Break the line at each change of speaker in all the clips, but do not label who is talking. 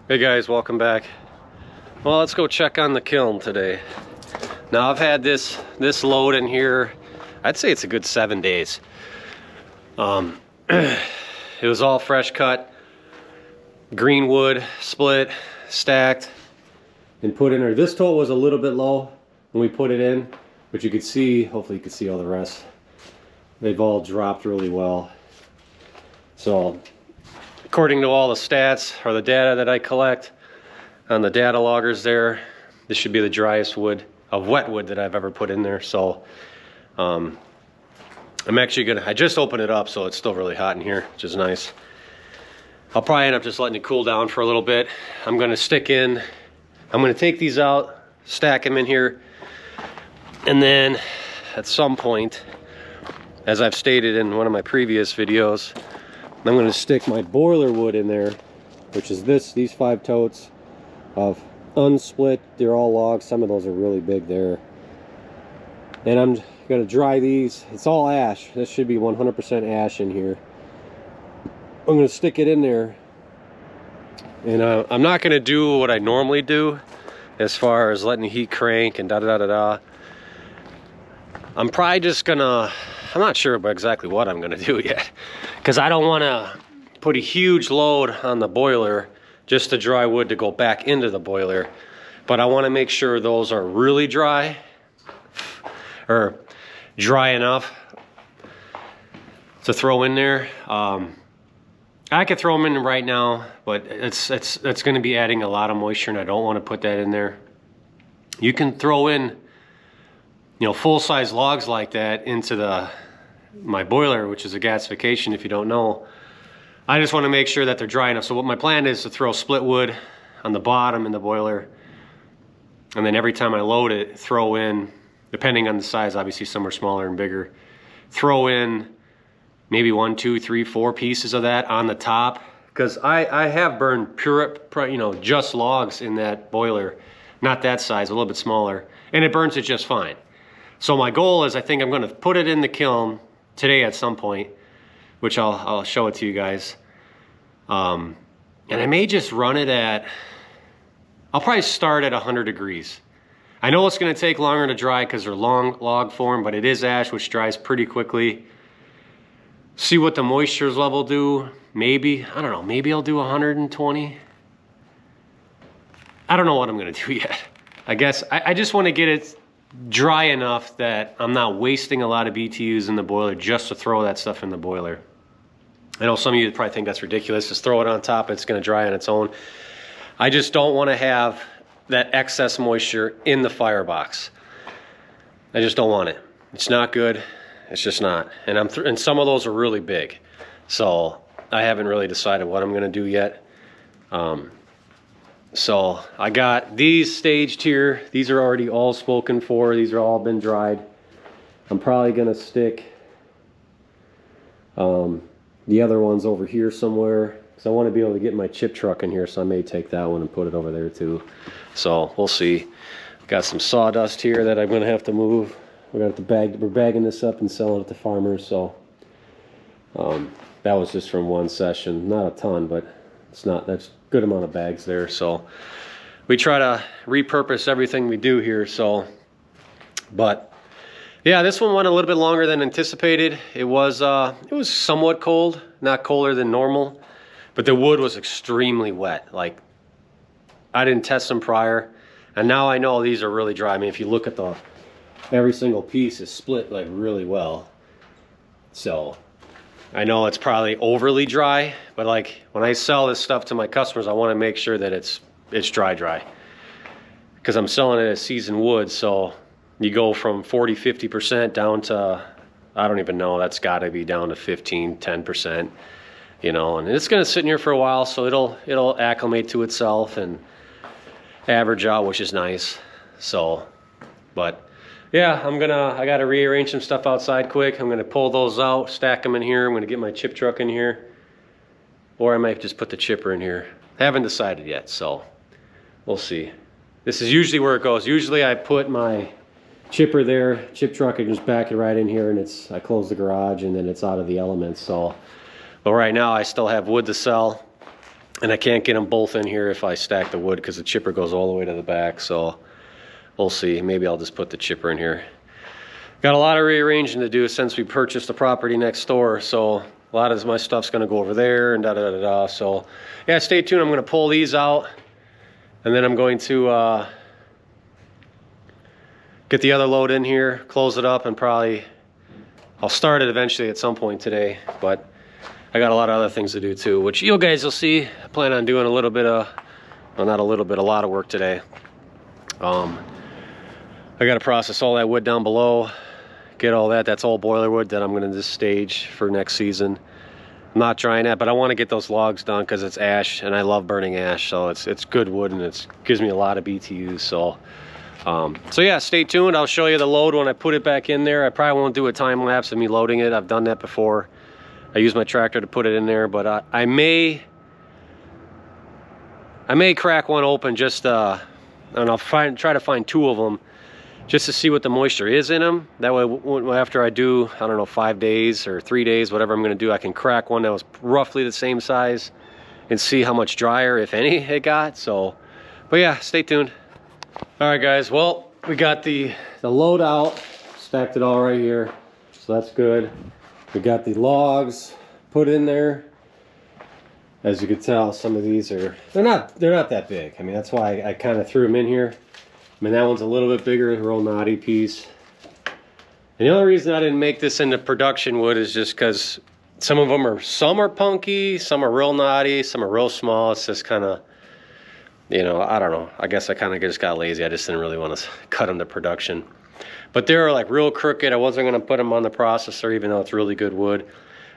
Hey guys, welcome back. Well, let's go check on the kiln today. Now I've had this load in here, I'd say it's a good 7 days. It was all fresh cut, green wood, split, stacked, and put in there. This tote was a little bit low when we put it in, but you could see, hopefully you could see all the rest. They've all dropped really well. So according to all the stats or the data that I collect on the data loggers there, this should be the driest wood of wet wood that I've ever put in there. So I'm actually gonna, I just opened it up, so it's still really hot in here, which is nice. I'll probably end up just letting it cool down for a little bit. I'm gonna take these out, stack them in here, and then at some point, as I've stated in one of my previous videos, I'm going to stick my boiler wood in there, which is these 5 totes of unsplit. They're all logs. Some of those are really big there. And I'm going to dry these. It's all ash. This should be 100% ash in here. I'm going to stick it in there. And I'm not going to do what I normally do as far as letting the heat crank and da-da-da-da-da. I'm probably just going to... I'm not sure about exactly what I'm gonna do yet, because I don't want to put a huge load on the boiler just to dry wood to go back into the boiler, but I want to make sure those are really dry, or dry enough to throw in there. I could throw them in right now, but it's going to be adding a lot of moisture, and I don't want to put that in there. You can throw in, you know, full-size logs like that into my boiler, which is a gasification if you don't know. I just want to make sure that they're dry enough. So what my plan is to throw split wood on the bottom in the boiler, and then every time I load it, throw in, depending on the size, obviously some are smaller and bigger, throw in maybe 1, 2, 3, 4 pieces of that on the top, because I have burned pure, you know, just logs in that boiler, not that size, a little bit smaller, and it burns it just fine. So my goal is, I think I'm going to put it in the kiln today at some point, which I'll show it to you guys. And I may just run it at, I'll probably start at 100 degrees. I know it's going to take longer to dry because they're long log form, but it is ash, which dries pretty quickly. See what the moisture level do. Maybe, I don't know, maybe I'll do 120. I don't know what I'm going to do yet. I guess I just want to get it dry enough that I'm not wasting a lot of BTUs in the boiler just to throw that stuff in the boiler. I know some of you probably think that's ridiculous. Just throw it on top, it's going to dry on its own. I just don't want to have that excess moisture in the firebox. I just don't want it. It's not good. It's just not. And and some of those are really big. So I haven't really decided what I'm going to do yet. So I got these staged here. These are already all spoken for. These are all been dried. I'm probably gonna stick the other ones over here somewhere, because I want to be able to get my chip truck in here, so I may take that one and put it over there too. So we'll see. Got some sawdust here that I'm gonna have to move. We're bagging this up and selling it to farmers. So that was just from one session, not a ton, but that's a good amount of bags there. So we try to repurpose everything we do here. So, but yeah, this one went a little bit longer than anticipated. It was somewhat cold, not colder than normal, but the wood was extremely wet. Like, I didn't test them prior, and now I know these are really dry. I mean, if you look at every single piece is split like really well. So I know it's probably overly dry, but like when I sell this stuff to my customers, I want to make sure that it's dry, because I'm selling it as seasoned wood. So you go from 40-50% down to, I don't even know, that's got to be down to 15-10%, you know, and it's going to sit in here for a while, so it'll acclimate to itself and average out, which is nice. So, but yeah, I got to rearrange some stuff outside quick. I'm going to pull those out, stack them in here. I'm going to get my chip truck in here, or I might just put the chipper in here. Haven't decided yet, so we'll see. This is usually where it goes. Usually I put my chipper there, chip truck, and just back it right in here, and I close the garage, and then it's out of the elements. So, but right now I still have wood to sell. And I can't get them both in here if I stack the wood because the chipper goes all the way to the back. So we'll see. Maybe I'll just put the chipper in here. Got a lot of rearranging to do since we purchased the property next door. So a lot of my stuff's going to go over there and da-da-da-da. So yeah, stay tuned. I'm going to pull these out. And then I'm going to get the other load in here, close it up, and probably I'll start it eventually at some point today. But I got a lot of other things to do too, which you guys will see. I plan on doing a little bit of, well, not a little bit, a lot of work today. I got to process all that wood down below, get all that. That's all boiler wood that I'm going to just stage for next season. I'm not drying that, but I want to get those logs done because it's ash, and I love burning ash. So it's good wood, and it gives me a lot of BTUs. So yeah, stay tuned. I'll show you the load when I put it back in there. I probably won't do a time lapse of me loading it. I've done that before. I use my tractor to put it in there, but I may crack one open just and I'll try to find 2 of them just to see what the moisture is in them. That way, after I do, I don't know, 5 days or 3 days, whatever I'm going to do, I can crack one that was roughly the same size and see how much drier, if any, it got. So, but yeah, stay tuned. All right, guys. Well, we got the load out, stacked it all right here, so that's good. We got the logs put in there. As you can tell, some of these are, they're not that big. I mean, that's why I kind of threw them in here. I mean, that one's a little bit bigger, a real knotty piece. And the only reason I didn't make this into production wood is just because some are punky, some are real knotty, some are real small. It's just kind of, you know, I don't know. I guess I kind of just got lazy. I just didn't really want to cut them to production. But they're like real crooked. I wasn't going to put them on the processor, even though it's really good wood.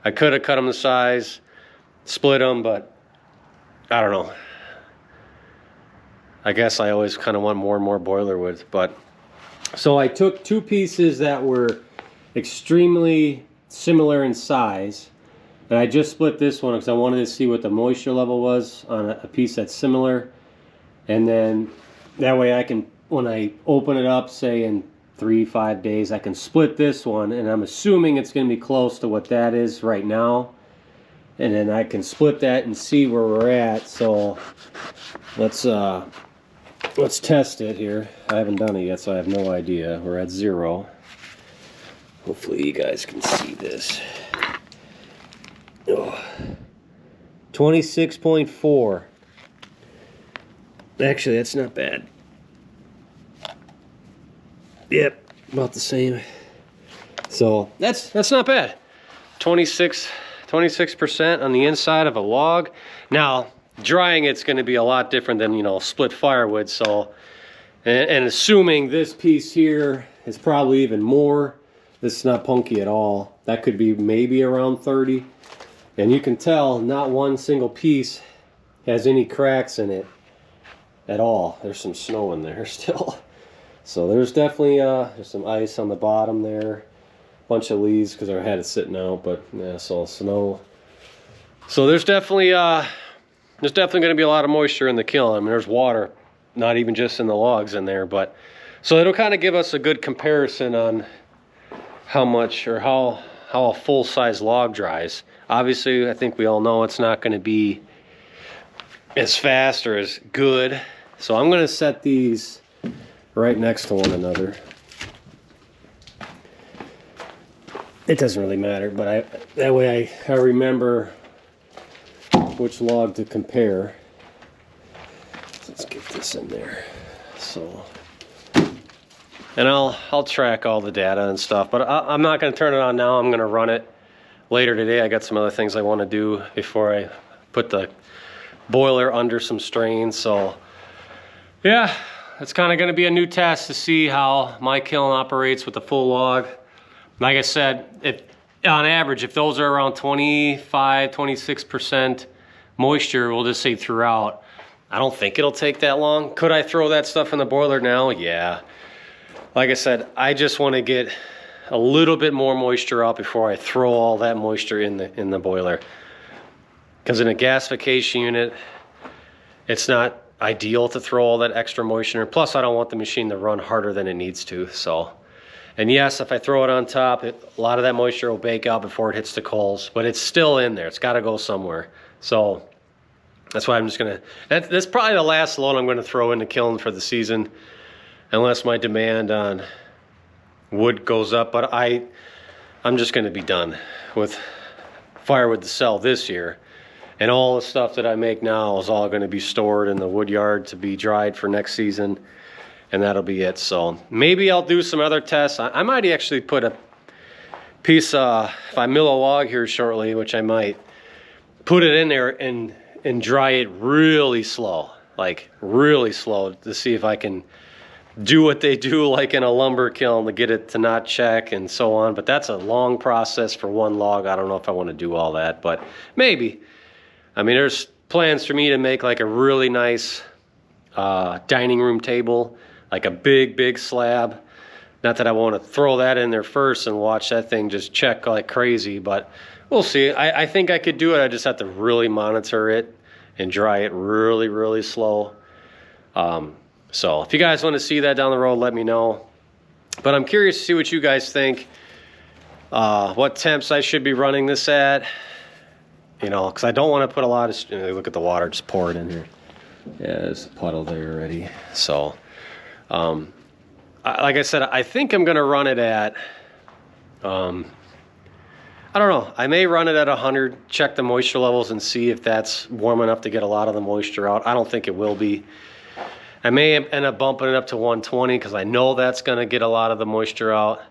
I could have cut them to size, split them, but I don't know. I guess I always kind of want more and more boiler wood. But so I took 2 pieces that were extremely similar in size, and I just split this one because I wanted to see what the moisture level was on a piece that's similar. And then that way I can, when I open it up, say in 3-5 days, I can split this one, and I'm assuming it's going to be close to what that is right now, and then I can split that and see where we're at. So let's test it here. I haven't done it yet, so I have no idea. We're at 0. Hopefully you guys can see this. 26.4. Actually, that's not bad. Yep, about the same. So that's not bad. 26% on the inside of a log. Now, drying it's going to be a lot different than, you know, split firewood. So, and assuming this piece here is probably even more. This is not punky at all. That could be maybe around 30. And you can tell not one single piece has any cracks in it at all. There's some snow in there still. So there's definitely there's some ice on the bottom there, bunch of leaves because I had it sitting out, but yeah, it's all snow. So there's definitely going to be a lot of moisture in the kiln. I mean, there's water, not even just in the logs in there, but so it'll kind of give us a good comparison on how much or how a full-size log dries. Obviously, I think we all know it's not going to be as fast or as good. So I'm going to set these right next to one another. It doesn't really matter, but that way I remember which log to compare. Let's get this in there. So, and I'll track all the data and stuff, but I'm not going to turn it on now. I'm going to run it later today. I got some other things I want to do before I put the boiler under some strain. So yeah, it's kind of going to be a new test to see how my kiln operates with the full log. Like I said, if on average, if those are around 25-26% moisture, we'll just say throughout, I don't think it'll take that long. Could I throw that stuff in the boiler now? Yeah. Like I said, I just want to get a little bit more moisture out before I throw all that moisture in the boiler. Because in a gasification unit, it's not ideal to throw all that extra moisture. Plus, I don't want the machine to run harder than it needs to. So, and yes, if I throw it on top, a lot of that moisture will bake out before it hits the coals, but it's still in there. It's got to go somewhere. So That's why I'm just gonna, that's probably the last load I'm gonna throw in the kiln for the season, unless my demand on wood goes up. But I'm just gonna be done with firewood to sell this year. And all the stuff that I make now is all gonna be stored in the wood yard to be dried for next season. And that'll be it. So maybe I'll do some other tests. I might actually put a piece, if I mill a log here shortly, which I might, put it in there and dry it really slow, like really slow, to see if I can do what they do like in a lumber kiln to get it to not check and so on. But that's a long process for one log. I don't know if I want to do all that, but maybe. I mean, there's plans for me to make like a really nice dining room table, like a big slab. Not that I want to throw that in there first and watch that thing just check like crazy, but we'll see. I think I could do it. I just have to really monitor it and dry it really slow. So if you guys want to see that down the road, let me know. But I'm curious to see what you guys think. What temps I should be running this at. You know, because I don't want to put a lot of, look at the water, just pour it in here. Yeah, there's a puddle there already. So, like I said, I think I'm going to run it at, I don't know. I may run it at 100, check the moisture levels and see if that's warm enough to get a lot of the moisture out. I don't think it will be. I may end up bumping it up to 120 because I know that's going to get a lot of the moisture out.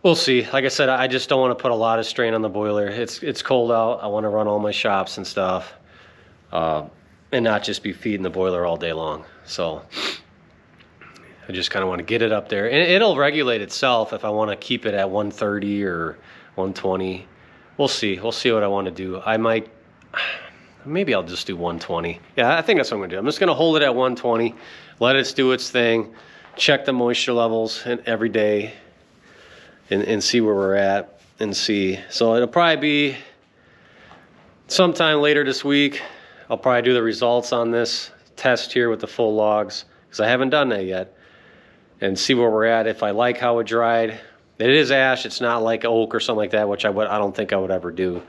We'll see. Like I said, I just don't want to put a lot of strain on the boiler. It's cold out. I want to run all my shops and stuff, and not just be feeding the boiler all day long. So I just kind of want to get it up there, and it'll regulate itself if I want to keep it at 130 or 120. We'll see. We'll see what I want to do. I might, maybe I'll just do 120. Yeah, I think that's what I'm gonna do. I'm just gonna hold it at 120, let it do its thing, check the moisture levels every day, and see where we're at and see. So it'll probably be sometime later this week. I'll probably do the results on this test here with the full logs, because I haven't done that yet, and see where we're at. If I like how it dried, it is ash. It's not like oak or something like that, which I don't think I would ever do,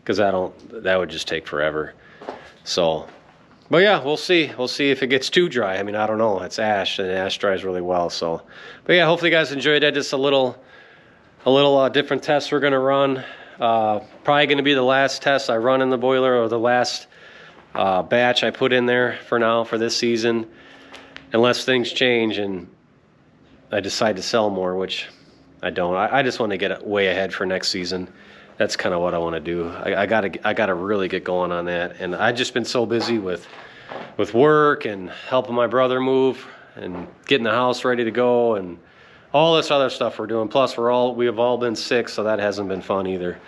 because that would just take forever. So, but yeah, we'll see. We'll see if it gets too dry. I mean, I don't know. It's ash, and ash dries really well. So, but yeah, hopefully you guys enjoyed that. Just a little different test we're gonna run. Probably gonna be the last test I run in the boiler, or the last batch I put in there for now for this season, unless things change and I decide to sell more, which I don't. I just want to get way ahead for next season. That's kind of what I want to do. I gotta really get going on that. And I've just been so busy with work and helping my brother move and getting the house ready to go and all this other stuff we're doing. Plus we have all been sick, so that hasn't been fun either.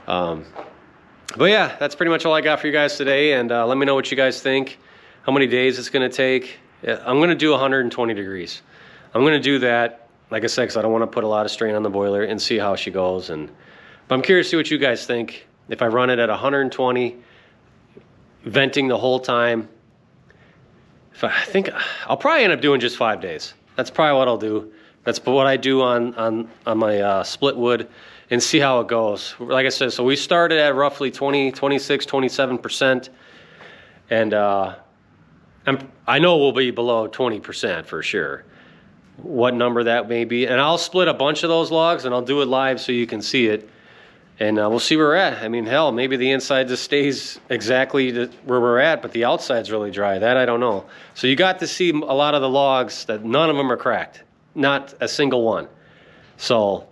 But yeah, that's pretty much all I got for you guys today. And let me know what you guys think, how many days it's gonna take. I'm gonna do 120 degrees. I'm gonna do that, like I said, because I don't want to put a lot of strain on the boiler, and see how she goes. But I'm curious to see what you guys think. If I run it at 120, venting the whole time, I think I'll probably end up doing just 5 days. That's probably what I'll do. That's what I do on my split wood, and see how it goes. Like I said, so we started at roughly 20, 26, 27%, and I know we'll be below 20% for sure. What number that may be, and I'll split a bunch of those logs and I'll do it live so you can see it, and we'll see where we're at. I mean, hell, maybe the inside just stays exactly where we're at, but the outside's really dry. That I don't know. So you got to see a lot of the logs that none of them are cracked, not a single one. So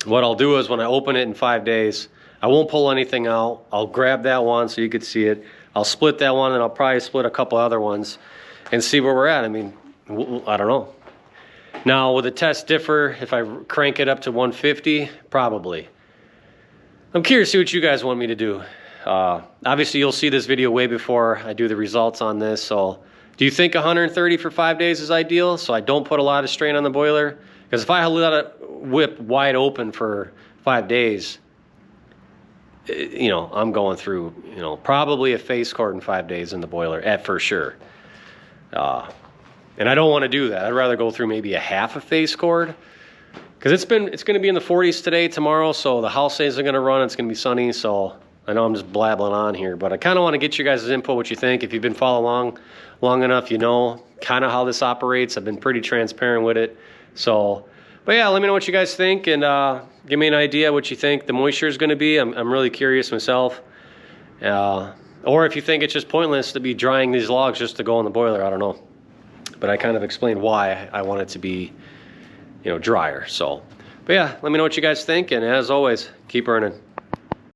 what I'll do is when I open it in 5 days, I won't pull anything out. I'll grab that one so you could see it. I'll split that one, and I'll probably split a couple other ones and see where we're at. I mean, I don't know. Now, will the test differ if I crank it up to 150? Probably. I'm curious to see what you guys want me to do. Obviously, you'll see this video way before I do the results on this. So, do you think 130 for 5 days is ideal, so I don't put a lot of strain on the boiler? Because if I let it whip wide open for 5 days, you know, I'm going through, you know, probably a face cord in 5 days in the boiler, for sure. And I don't want to do that. I'd rather go through maybe a half a face cord, because it's going to be in the 40s today, tomorrow, so the house isn't going to run. It's going to be sunny, so I know I'm just blabbling on here, but I kind of want to get your guys' input, what you think. If you've been following along long enough, you know kind of how this operates. I've been pretty transparent with it. So, but yeah, let me know what you guys think, and give me an idea what you think the moisture is going to be. I'm really curious myself. Or if you think it's just pointless to be drying these logs just to go in the boiler, I don't know. But I kind of explained why I want it to be, you know, drier. So, but yeah, let me know what you guys think, and as always, keep burning.